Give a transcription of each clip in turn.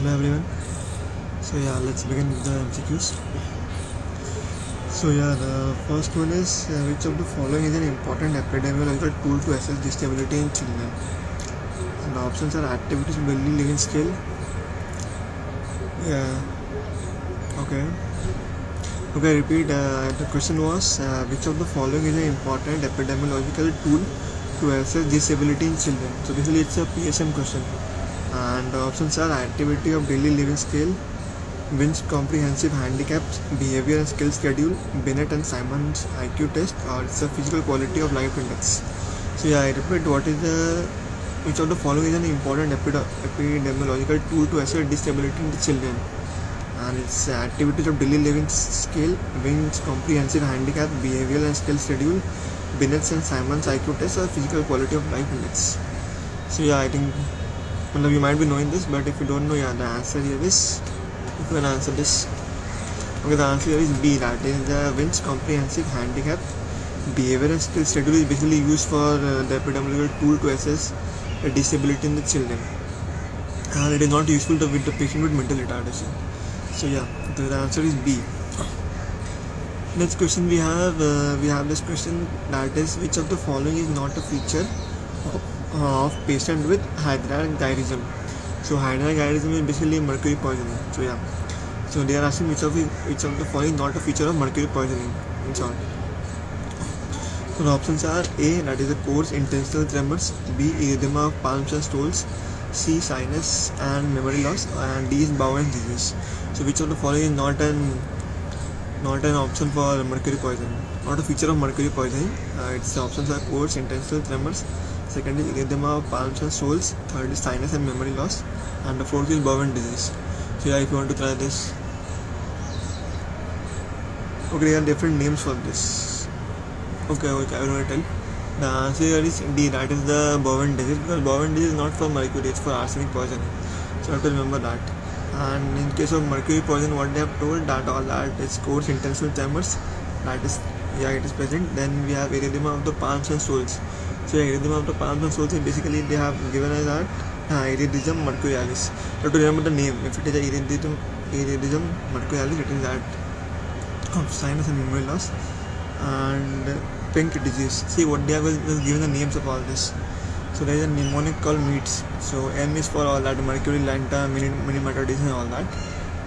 Hello everyone. So let's begin with the MCQs. So the first one is which of the following is an important epidemiological tool to assess disability in children? And the options are activities of daily living skill. Okay. Repeat. The question was which of the following is an important epidemiological tool to assess disability in children? So basically it's a PSM question. And the options are activity of daily living scale, Bin's comprehensive handicaps, behavior and skill schedule, Binet and Simon's IQ test, or it's a physical quality of life index. So I repeat, which of the following is an important epidemiological tool to assess disability in the children? And it's activities of daily living scale, Bin's comprehensive handicap, behavioral and skill schedule, Binet's and Simon's IQ test, or physical quality of life index. So I think you might be knowing this, but if you don't know, the answer here is, if you can answer this. The answer here is B, that is the Win's comprehensive handicap behavior and skill schedule is basically used for the epidemiological tool to assess a disability in the children, and it is not useful with the patient with mental retardation. So the answer is B. Next question we have this question, that is which of the following is not a feature of patient with hydrargyrism. So hydrargyrism is basically mercury poisoning. So they are asking which of the following is not a feature of mercury poisoning in short. So the options are A, that is a coarse intentional tremors, B, erythema of palms and stools, C, sinus and memory loss, and D is Bowen's disease. So which of the following is not an option for mercury poisoning, not a feature of mercury poisoning? Its options are coarse intentional tremors, second is erythema of palms and soles, third is sinus and memory loss, and the fourth is Bowen disease. So if you want to try this. There are different names for this. I will tell. The answer here is D, that is the Bowen disease, because Bowen disease is not for mercury, it's for arsenic poisoning. So you have to remember that. And in case of mercury poison, what they have told, that all that is coarse intentional tremors, that is it is present. Then we have erythema of the palms and soles. So erythema of the palms and soles is basically they have given us that iridescence mercurialis. You have to remember the name. If it is iridescence mercurialis, it is that of sinus and memory loss. And pink disease. See what they have given the names of all this. So there is a mnemonic called MEATS. So M is for all that, mercury, lanta, minimator disease and all that.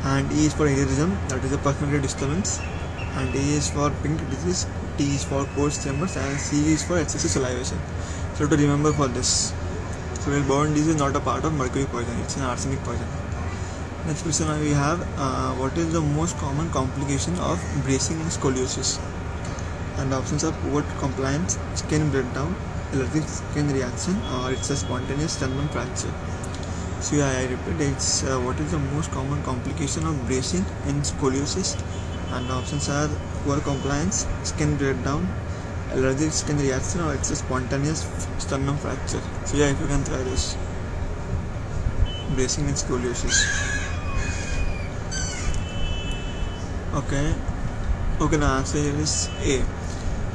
And E is for iridescence, that is a personality disturbance. And A is for pink disease, T is for coarse tremors, and C is for excessive salivation. So to remember for this. So Bowen disease is not a part of mercury poison, it's an arsenic poison. Next question we have, what is the most common complication of bracing and scoliosis? And the options are poor compliance, skin breakdown, allergic skin reaction, or it's a spontaneous sternum fracture. So I repeat, it's what is the most common complication of bracing and scoliosis? And the options are poor compliance, skin breakdown, allergic skin reaction, or it's a spontaneous sternum fracture. So if you can try this. Bracing and scoliosis. The answer here is A,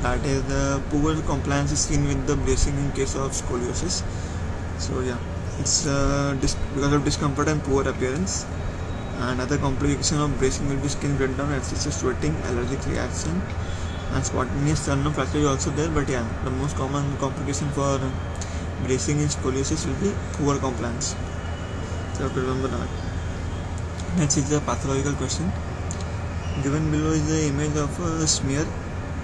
that is the poor compliance is seen with the bracing in case of scoliosis. So it's because of discomfort and poor appearance. And other complication of bracing will be skin breakdown, excessive sweating, allergic reaction, and spontaneous sternum fracture is also there. But the most common complication for bracing in scoliosis will be poor compliance. So you have to remember that. Next is the pathological question. Given below is the image of a smear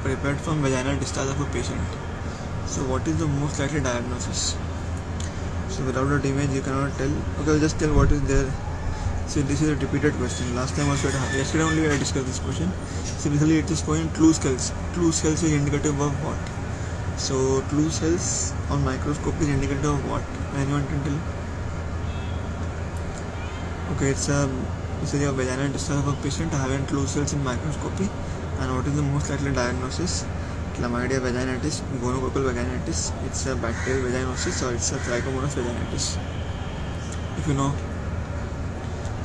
prepared from vaginal discharge of a patient. So what is the most likely diagnosis? So without that image you cannot tell. I'll just tell what is there. So this is a repeated question. Last time also yesterday only I discussed this question. So basically it is showing clue cells. Clue cells is indicative of what? So clue cells on microscope is indicative of what? Anyone can tell? It's a vaginal discharge of a patient having clue cells in microscopy. And what is the most likely diagnosis? Chlamydia vaginitis, gonococcal vaginitis, it's a bacterial vaginosis, or it's a trichomonas vaginitis. If you know.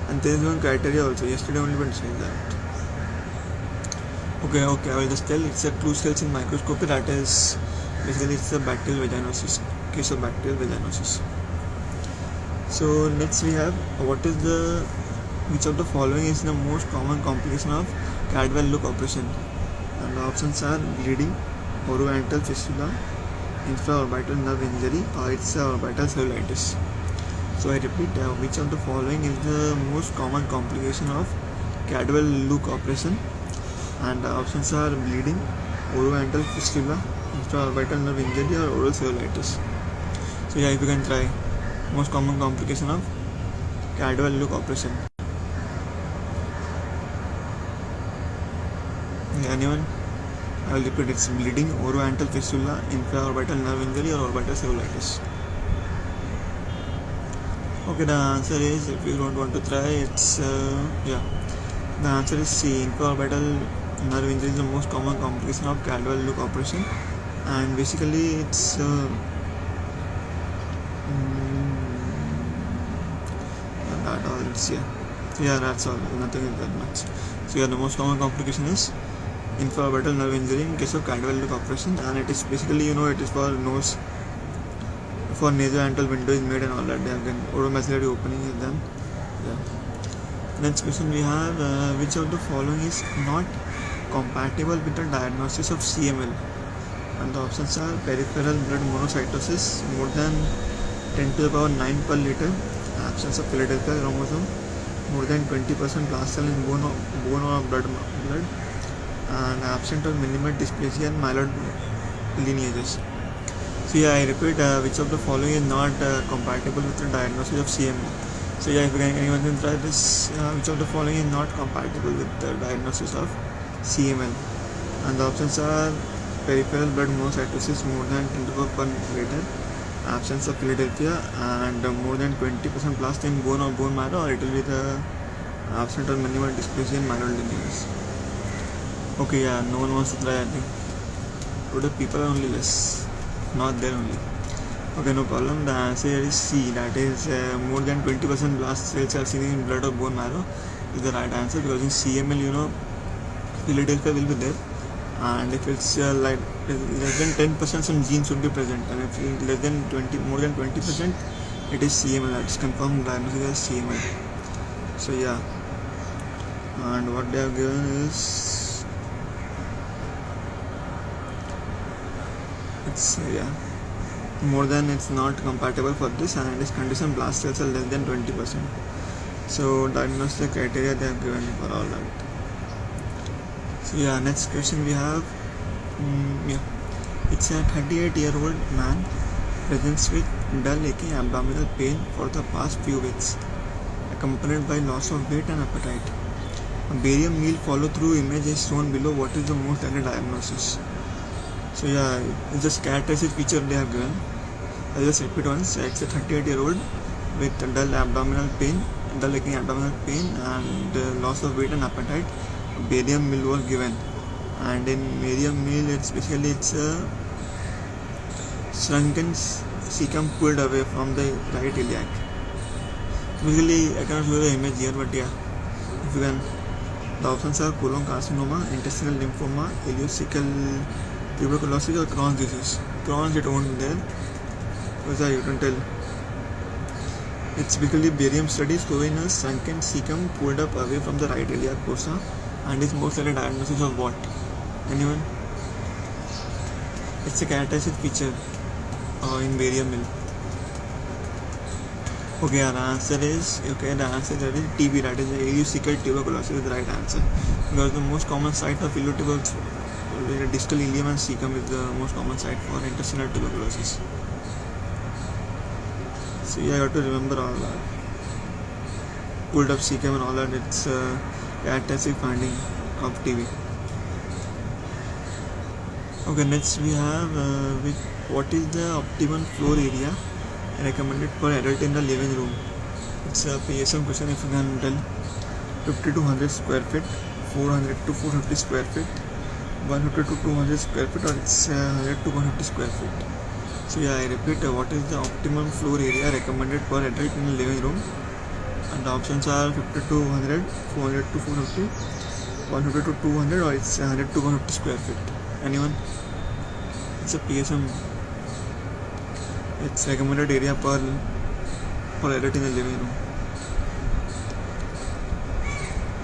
And there is one criteria also. Yesterday only we discussed that. I will just tell. It's a clue cells in microscopy. That is basically it's a bacterial vaginosis. Case of bacterial vaginosis. So next we have which of the following is the most common complication of Cadwell-Look operation, and the options are bleeding, oroantal fistula, infraorbital nerve injury, or it's orbital cellulitis. So I repeat, which of the following is the most common complication of Cadwell-Look operation, and the options are bleeding, oroantal fistula, infraorbital nerve injury, or oral cellulitis. So yeah, if you can try most common complication of Cadwell-Look operation. Yeah, anyone? I will repeat, it's bleeding, oroantal fistula, infraorbital nerve injury, or orbital cellulitis. Okay, the answer is, if you don't want to try, it's the answer is C. Infraorbital nerve injury is the most common complication of Cadwell-Look operation, and basically it's that all. It's that's all. Nothing is that much. So the most common complication is infraorbital nerve injury in case of Cadwell-Look operation, and it is basically it is for nose, for nasoantal window is made and all that. They have oromaxillary opening is done. Next question we have, which of the following is not compatible with the diagnosis of CML? And the options are peripheral blood monocytosis more than 10 to the power 9 per liter, absence of Philadelphia chromosome, more than 20% blast cell in bone or blood, and absent of minimal dysplasia and myeloid lineages. So I repeat, which of the following is not compatible with the diagnosis of CML? So if anyone can try this, which of the following is not compatible with the diagnosis of CML? And the options are peripheral blood monocytosis more than 10 to the power per liter, absence of Philadelphia, and more than 20% blast in bone or bone marrow, or it will be the absent or minimal dysplasia in myeloid lineages. Okay, no one wants to try, I think. Today people are only less, not there only. Okay, no problem. The answer is C, that is more than 20% blast cells are seen in blood or bone marrow is the right answer, because in CML, Philadelphia will be there, and if it's like less than 10%, some genes should be present, and if it's less than more than 20%, it is CML. That's confirmed diagnosis as CML. So and what they have given is it's more than, it's not compatible for this, and in this condition blast cells are less than 20%. So diagnostic criteria they have given for all that. So next question we have, it's a 38-year-old man presents with dull aching abdominal pain for the past few weeks, accompanied by loss of weight and appetite. A barium meal follow-through image is shown below. What is the most likely diagnosis? So it's just characteristic feature they have given. I'll just repeat once. It's a 38-year-old with dull aching abdominal pain, and loss of weight and appetite. Barium meal was given, and in barium meal it's a shrunken cecum pulled away from the right iliac. Basically, I cannot show the image here, but if you can, the options are colon carcinoma, intestinal lymphoma, ileocecal tuberculosis, or Crohn's disease. Crohn's it won't be there, because you can tell. It's basically barium studies showing a shrunken cecum pulled up away from the right iliac fossa, and is most likely diagnosis of what? Anyone? It's a characteristic feature in barium meal. Okay, the answer is TB, that is ileocecal tuberculosis is the right answer, because the most common site of ileotuberculosis, distal ileum and cecum is the most common site for intestinal tuberculosis. So you have to remember all that. Pulled up cecum and all that, it's characteristic finding of TB. Okay, next we have what is the optimum floor area recommended per adult in the living room? It's a PSM question, if you can tell. 50 to 100 square feet, 400 to 450 square feet, 150 to 200 square feet, or it's 100 to 150 square feet. So I repeat, what is the optimum floor area recommended per adult in the living room? And the options are 50 to 100, 400 to 450, 150 to 200, or it's 100 to 150 square feet. Anyone? It's a PSM. It's recommended area per for alert in the living room.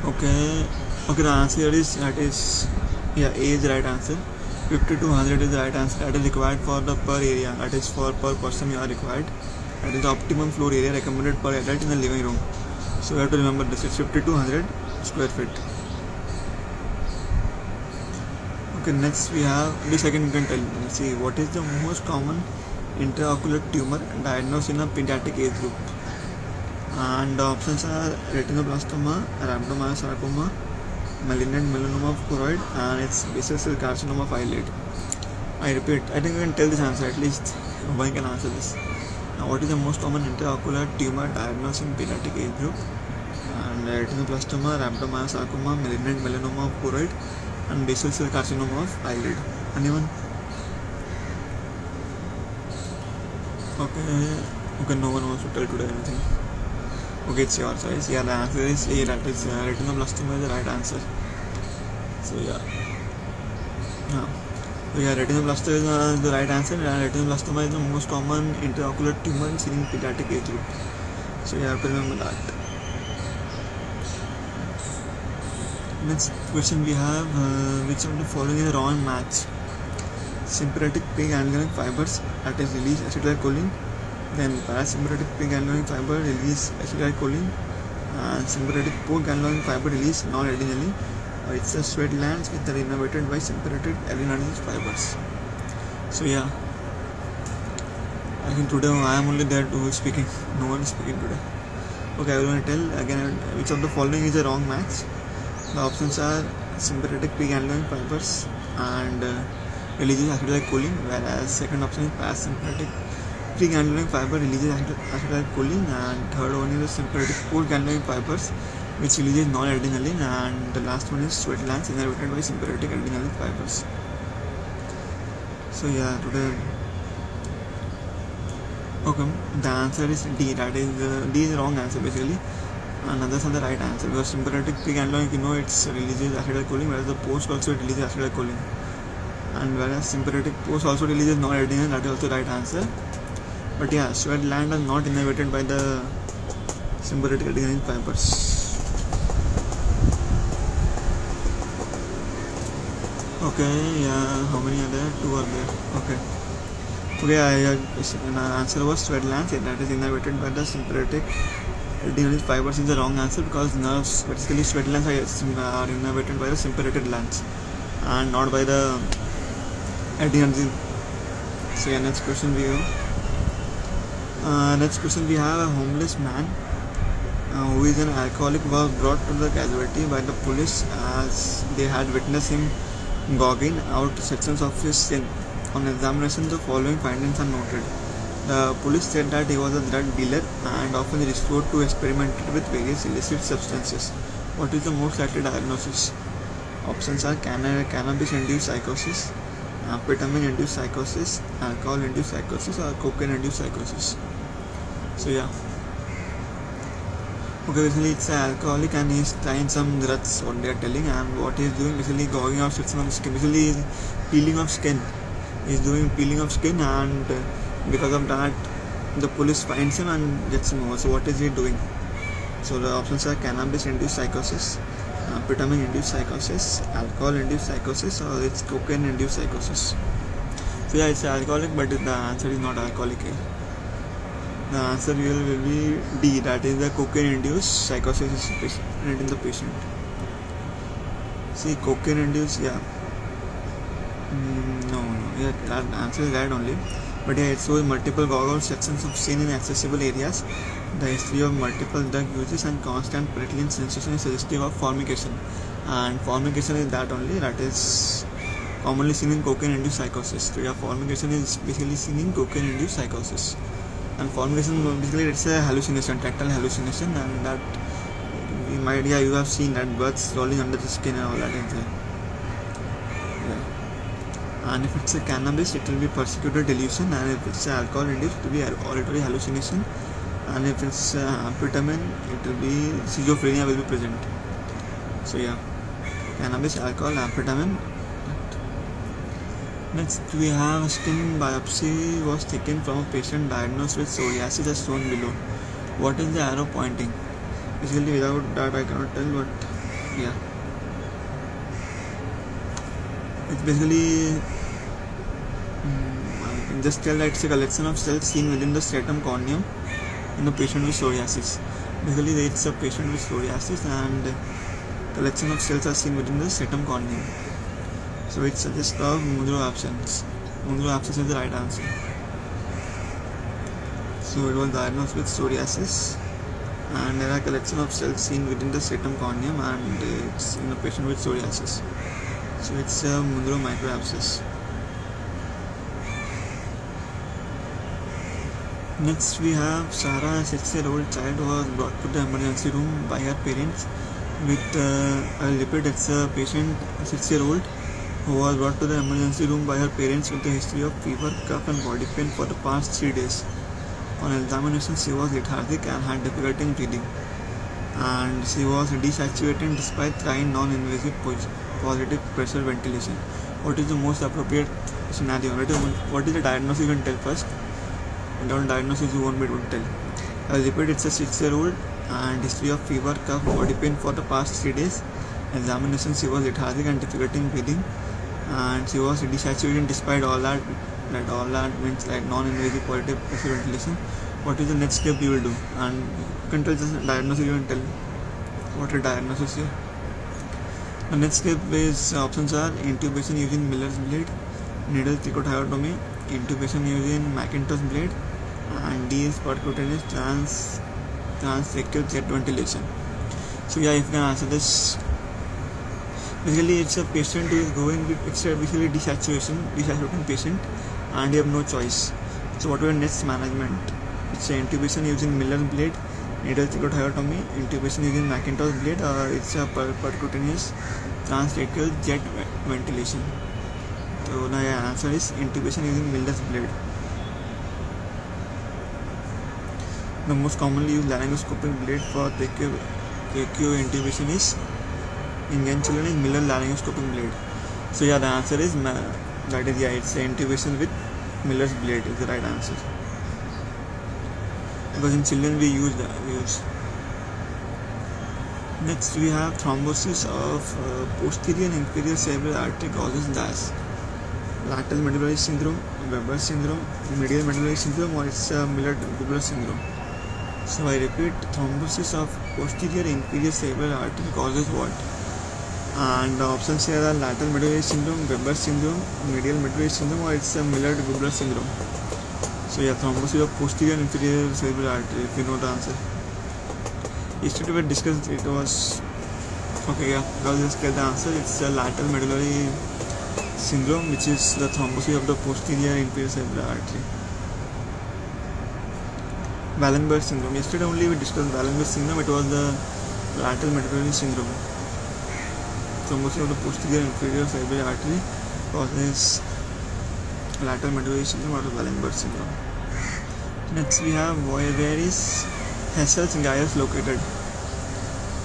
Okay, the answer is A is the right answer. 50 to 100 is the right answer. That is required for the per area. That is for per person you are required. That is the optimum floor area recommended per adult in the living room. So you have to remember this. It's 50 to 100 square feet. Okay, next we have the second. You can tell. Let's see, what is the most common intraocular tumor diagnosed in a pediatric age group? And the options are retinoblastoma, rhabdomyosarcoma, malignant melanoma of choroid, and it's basal cell carcinoma of eyelid. I repeat, I think you can tell this answer, at least one can answer this. Now, what is the most common intraocular tumor diagnosed in pediatric age group? And retinoblastoma, rhabdomyosarcoma, malignant melanoma of choroid, and basal cell carcinoma of eyelid. Anyone? Okay, no one wants to tell today anything. Okay, it's your choice. Yeah, the answer is A, that is retinoblastoma is the right answer. So retinoblastoma is the right answer, and retinoblastoma is the most common intraocular tumor seen in pediatric age group. So you have to remember that. Next question we have, which of the following is a wrong match? Sympathetic pig ganglionic fibers, that is release acetylcholine. Then parasympathetic pig ganglionic fiber release acetylcholine, and sympathetic poor ganglionic fiber release non-adrenally. It's a sweat glands which are innervated by sympathetic adrenergic fibers. So yeah, I think today I am only there who is speaking. No one is speaking today. Okay, I will going to tell again which of the following is a wrong match. The options are sympathetic pig ganglionic fibers and releases acetylcholine, whereas second option is parasympathetic pig ganglionic fiber releases acetylcholine, and third one is the sympathetic poor ganglionic fibers which releases non-adrenaline, and the last one is sweat glands innervated by sympathetic adrenaline fibers. So yeah, today the answer is D. That is D is the wrong answer basically, and others are the right answer, because sympathetic pig ganglionic, it releases acetylcholine, whereas the post also it releases acetylcholine, and whereas sympathetic post also releases non-adrenaline. That is also the right answer. But yeah, sweat glands are not innervated by the sympathetic adrenaline fibers. Okay, yeah, how many are there? 2 are there. Okay, answer was sweat glands. That is innervated by the sympathetic adrenaline fibers is the wrong answer, because nerves, basically sweat glands are innervated by the sympathetic glands and not by the adrenaline. So yeah, next question we have. A homeless man who is an alcoholic was brought to the casualty by the police as they had witnessed him gouging out sections of his skin. On examination, the following findings are noted. The police said that he was a drug dealer and often resorted to experiment with various illicit substances. What is the most likely diagnosis? Options are cannabis-induced psychosis, amphetamine-induced psychosis, alcohol-induced psychosis, or cocaine-induced psychosis. So yeah. Okay, basically it's an alcoholic and he's trying some drugs, what they are telling, and what he's doing basically gouging out sections of skin. Basically he's peeling of skin. He's doing peeling of skin, and because of that the police finds him and gets him over. So what is he doing? So the options are cannabis-induced psychosis, amphetamine-induced psychosis, alcohol-induced psychosis, or it's cocaine-induced psychosis. So yeah, it's alcoholic, but the answer is not alcoholic here. The answer will be D, that is the cocaine-induced psychosis is present in the patient. See, cocaine-induced, yeah. Yeah, that answer is right only. But yeah, it shows multiple goggle sections of skin in accessible areas. The history of multiple drug uses and constant prickling sensation is suggestive of formication. And formication is that only, that is commonly seen in cocaine-induced psychosis. So yeah, formication is basically seen in cocaine-induced psychosis. And formication basically it's a hallucination, tactile hallucination, and that you have seen that birds rolling under the skin and all that is there. Yeah. And if it's a cannabis, it will be persecuted delusion, and if it's alcohol induced, it will be auditory hallucination, and if it's amphetamine, it will be schizophrenia will be present. So yeah, cannabis, alcohol, amphetamine. Next we have a skin biopsy was taken from a patient diagnosed with psoriasis as shown below. What is the arrow pointing? Basically, without that I cannot tell, but yeah, it's basically I can just tell that it's a collection of cells seen within the stratum corneum in a patient with psoriasis. Basically, it's a patient with psoriasis and collection of cells are seen within the stratum corneum. So it suggests of Munro abscess. Munro abscess is the right answer. So it was diagnosed with psoriasis, and there are collection of cells seen within the stratum corneum, and it's in a patient with psoriasis. So it's a Munro microabscess. Next we have Sarah, a 6-year-old child, was brought to the emergency room by her parents with a lipid. It's a patient, a 6-year-old, who was brought to the emergency room by her parents with a history of fever, cough and body pain for the past 3 days. On examination, she was lethargic and had difficulty in breathing, and she was desaturated despite trying non-invasive positive pressure ventilation. What is the most appropriate scenario? What is the diagnosis? You can tell first. Without diagnosis, you won't be able to tell. I repeat, it's a 6-year-old and history of fever, cough, body pain for the past 3 days. Examination, she was lethargic and difficulty in breathing, and she was desaturated despite all that means like non-invasive positive pressure ventilation. What is the next step you will do? And you can tell just diagnosis, you can tell what is diagnosis here. The next step is options are intubation using Miller's blade, needle trichotillomania, intubation using McIntosh blade, and D is percutaneous transtracheal jet ventilation. So yeah, if you can answer this. Basically, it's a patient who is going with basically desaturating patient, and you have no choice. So what will next management? It's a intubation using Miller's blade, needle trichotillomania, intubation using McIntosh blade, or it's a percutaneous transtracheal jet ventilation. So the answer is intubation using Miller's blade. The most commonly used laryngoscopic blade for tracheo intubation is in young children is Miller laryngoscopic blade. So yeah, the answer is it's intubation with Miller's blade is the right answer. Because in children we use. Next we have thrombosis of posterior and inferior cerebral artery causes dash. Lateral medullary syndrome, Weber syndrome, medial medullary syndrome, or it's Miller-Guebler syndrome. So I repeat, thrombosis of posterior inferior cerebral artery causes what? And the options here are lateral medullary syndrome, Weber syndrome, medial medullary syndrome, or it's a Miller-Guebler syndrome. So yeah, thrombosis of posterior and inferior cerebral artery, if you know the answer. Yesterday we discussed it was okay, yeah, I'll just get the answer. It's a lateral medullary syndrome, which is the thrombosis of the posterior inferior cerebral artery. Wallenberg syndrome. Yesterday only we discussed Wallenberg syndrome. It was the lateral medullary syndrome. Thrombosis of the posterior inferior cerebral artery causes lateral medullary syndrome or Wallenberg syndrome. Next we have where is Hessel's gyrus located?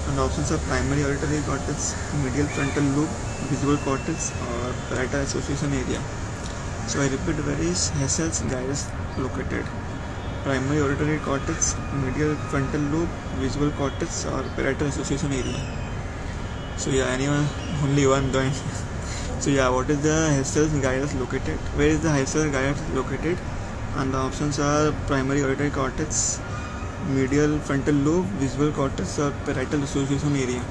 And the options are primary auditory cortex, medial frontal lobe, visual cortex, or parietal association area. So I repeat, where is Hessel's gyrus located? Primary auditory cortex, medial frontal lobe, visual cortex, or parietal association area. So yeah, anyone, only one joined. So yeah, what is the Hessel's gyrus located? Where is the Hessel's gyrus located? And the options are primary auditory cortex, medial frontal lobe, visual cortex, or parietal association area.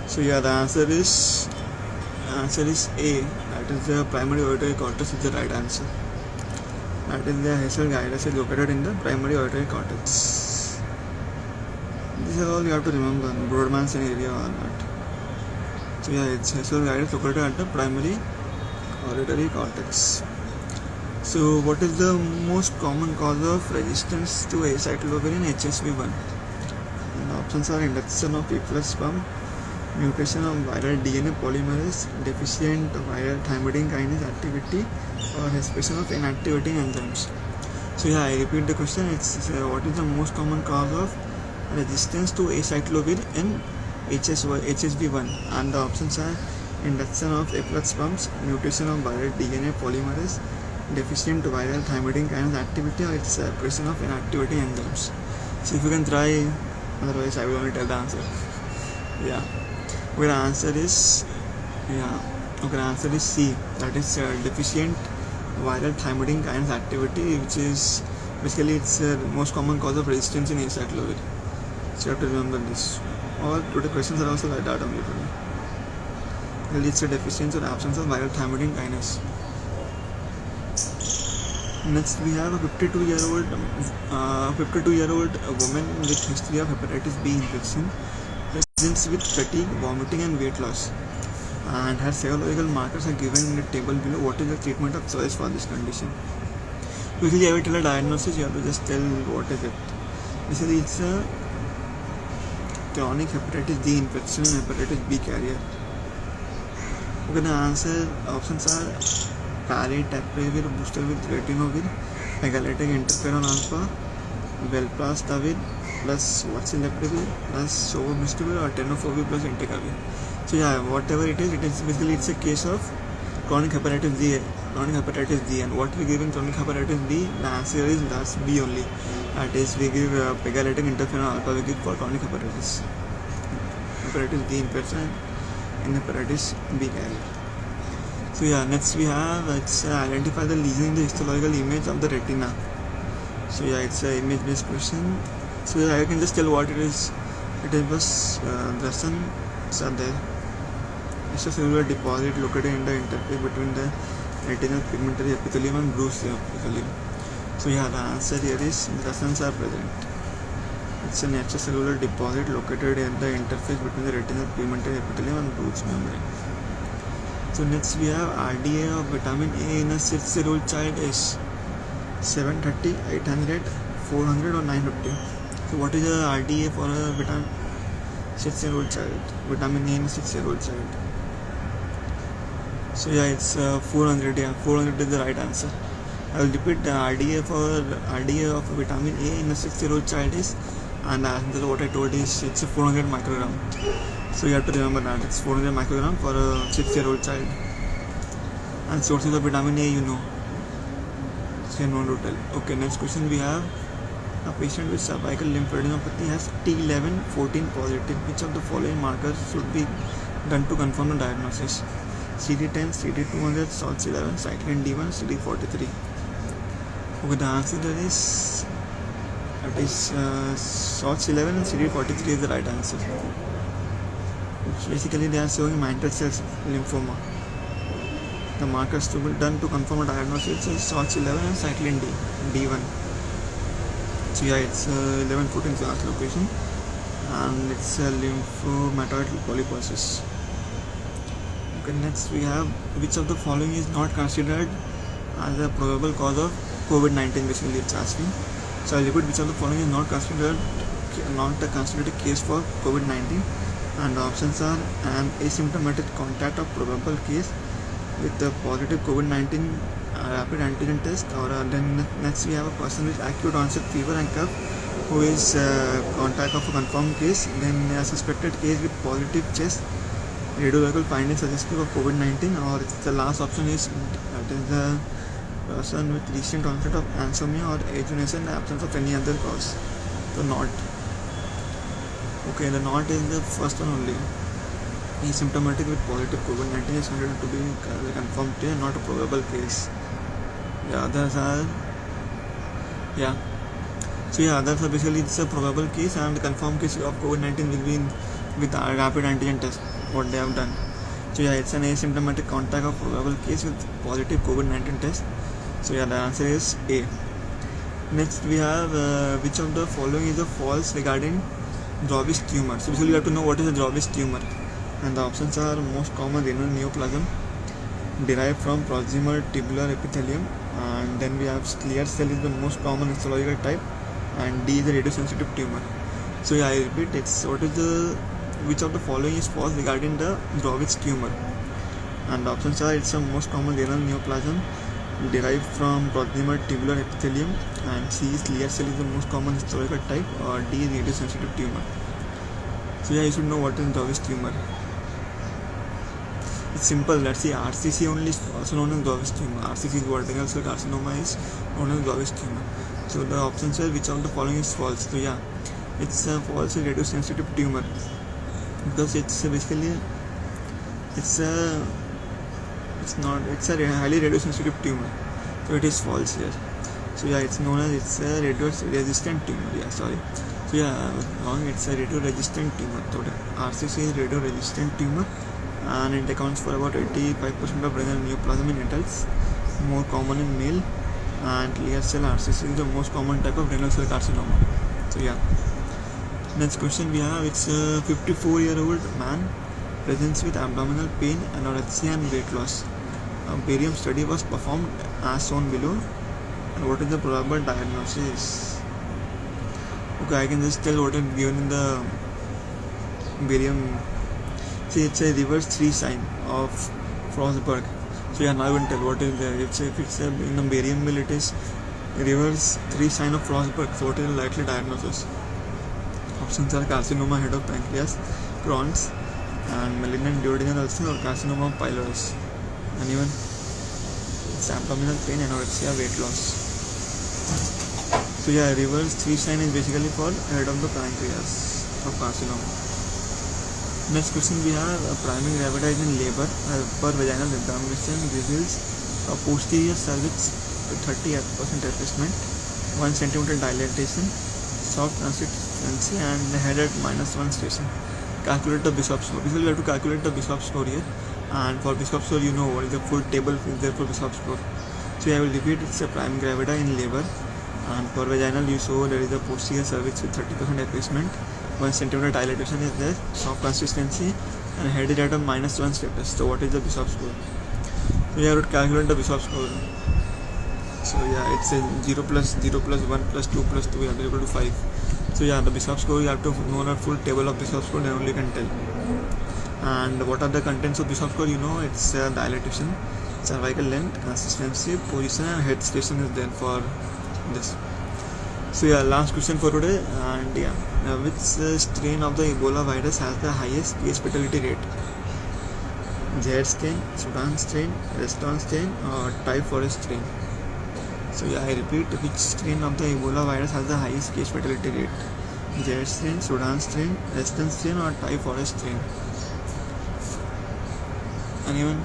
So yeah, the answer is A. That is the primary auditory cortex is the right answer. That is the Hessel gyrus is located in the primary auditory cortex. This is all you have to remember. Brodmann's area or not. So yeah, it's Hessel gyrus located at the primary auditory cortex. So what is the most common cause of resistance to acyclovir in HSV1? And the options are induction of efflux pump, mutation of viral DNA polymerase, deficient viral thymidine kinase activity, or expression of inactivating enzymes. So yeah, I repeat the question. It's what is the most common cause of resistance to acyclovir in HSV1? And the options are induction of efflux pumps, mutation of viral DNA polymerase, deficient viral thymidine kinase activity, or its expression of inactivating enzymes. So if you can try, otherwise I will only tell the answer. Yeah. Okay, the answer is C. That is deficient viral thymidine kinase activity, which is basically it's the most common cause of resistance in acyclovir. So you have to remember this. All today questions are also like that only. It leads to deficiency or absence of viral thymidine kinase. Next, we have a 52-year-old woman with history of hepatitis B infection, presents with fatigue, vomiting, and weight loss, and her serological markers are given in the table below. What is the treatment of choice for this condition? Usually, I will tell a diagnosis. You have to just tell what is it. Basically, it's a chronic hepatitis D infection and hepatitis B carrier. Okay, the answer options are paritaprevir booster with retinovir, pegylated interferon alpha, velpatasvir plus vacileprevir plus sovobistovir or tenofovir plus entecavir. So yeah, whatever it is basically it's a case of chronic hepatitis D, and what we give in chronic hepatitis D, the answer is that's B only. That is, we give pegylated interferon alpha, we give for chronic hepatitis D infection in hepatitis B carrier. So yeah, next we have identify the lesion in the histological image of the retina. So yeah, it's an image based question. So yeah, I can just tell what it is. It is the sun are there. It's a cellular deposit located in the interface between the retinal pigmentary epithelium and brucous epithelium. So yeah, the answer here is the suns are present. It's an extracellular deposit located at the interface between the retinal pigmentary epithelium and Bruch's membrane. So next we have RDA of vitamin A in a 6-year-old child is 730, 800, 400 or 950. So what is the RDA for a vitamin 6-year-old child? Vitamin A in a 6-year-old child. So yeah, it's 400. Yeah, 400 is the right answer. I will repeat the RDA of vitamin A in a 6-year-old child is, and what I told is it's a 400 microgram. So you have to remember that it's 400 microgram for a 6-year-old child. And sources of vitamin A, you know. So you know to tell. Okay, next question we have a patient with cervical lymphadenopathy has T1114 positive. Which of the following markers should be done to confirm the diagnosis? CD10, CD200, SOLS11, cyclin D1, CD43. Okay, the answer is SOLS11 and CD43 is the right answer. Basically, they are showing mantle cell lymphoma. The markers to be done to confirm a diagnosis is SOLS11 and cyclin D1. So yeah, it's 1114 is the last location, and it's a lymphomatoid polyposis. Okay, next we have which of the following is not considered as a probable cause of COVID-19. Basically, it's asking. So I'll repeat which of the following is not considered a case for COVID-19. And the options are an asymptomatic contact of probable case with a positive COVID-19 rapid antigen test, or then next we have a person with acute onset fever and cough who is contact of a confirmed case, then a suspected case with positive chest radiological findings suggestive of COVID-19, or the last option is the person with recent onset of anosmia or agenesis in the absence of any other cause. So not. Okay, the not is the first one only. Asymptomatic with positive COVID-19 is considered to be confirmed case, not a probable case. The others are, others are basically it's a probable case, and the confirmed case of COVID-19 will be with a rapid antigen test, what they have done. So yeah, it's an asymptomatic contact of probable case with positive COVID-19 test. So yeah, the answer is A. Next we have which of the following is a false regarding Drawis tumor. So basically you have to know what is a Drawis tumor, and the options are most common renal neoplasm derived from proximal tubular epithelium, and then we have clear cell is the most common histological type, and D is a radiosensitive tumor. So yeah, I repeat, it's which of the following is false regarding the Drawis tumor, and the options are it's the most common renal neoplasm derived from proximal tubular epithelium, and C is clear cell is the most common histological type, or D is radiosensitive tumor. So yeah, you should know what is Drawis tumor. It's simple. Let's see, RCC only is also known as Drawis tumor. RCC is vertical cell carcinoma is known as Drawis tumor. So the options are which of the following is false. So yeah, it's a false radiosensitive tumor, because it's basically it's a highly radiosensitive tumor, so it is false here. So yeah, it's known as it's a radio resistant tumor. Yeah, sorry. So yeah, wrong. It's a radio resistant tumor. So RCC is radio resistant tumor, and it accounts for about 85% of renal neoplasm in adults, more common in male, and clear cell RCC is the most common type of renal cell carcinoma. So yeah. Next question we have, it's a 54-year-old man presents with abdominal pain, anorexia and weight loss. A barium study was performed as shown below. And what is the probable diagnosis? Okay, I can just tell what is given in the barium. See, it's a reverse 3 sign of Frostberg. So yeah, now you can tell what is there. If it's in a barium mill, it is reverse 3 sign of Frostberg. So what is the likely diagnosis? Options are carcinoma head of pancreas, Crohn's, and malignant duodenal ulcer, or carcinoma pylorus. And even it's abdominal pain, anorexia, weight loss. So yeah, reverse 3 sign is basically for head of the pancreas of carcinoma. Next question we have, primary gravida is in labor. Per vaginal examination reveals a posterior cervix with 30% effacement, 1 cm dilatation, soft consistency, and head at -1 station. Calculate the Bishop's score. Basically, we have to calculate the Bishop's score here. And for Bishop's score, you know what is the full table is there for Bishop's score. So I will repeat, it's a primary gravida in labor. And for vaginal, you saw there is a posterior cervix with 30% effacement, 1 cm dilatation is there, soft consistency, and head is at a -1 status. So what is the Bishop's score? So you have to calculate the Bishop's score. So yeah, it's a 0 plus 0 plus 1 plus 2 plus 2, is equal to 5. So yeah, the Bishop's score, you have to know the full table of Bishop's score, then only you can tell. And what are the contents of Bishop's score? You know, it's dilatation, cervical length, consistency, position, and head station is there for this. So yeah, last question for today. And yeah, which strain of the Ebola virus has the highest case fatality rate? Z strain, Sudan strain, Reston strain, or Thai forest strain? So yeah, I repeat, which strain of the Ebola virus has the highest case fatality rate? Z strain, Sudan strain, Reston strain, or Thai forest strain? Anyone?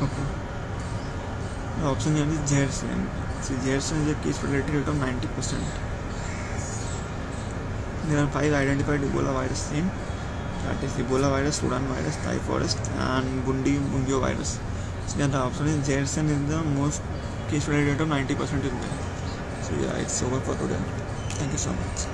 Okay. The option here is Z strain. So Z strain is a case fatality rate of 90%. There are 5 identified Ebola virus strains. That is Ebola virus, Sudan virus, Thai forest, and Bundibugyo virus. So yeah, the option is Z strain is the most case fatality rate of 90% in there. So yeah, it's over for today. Thank you so much.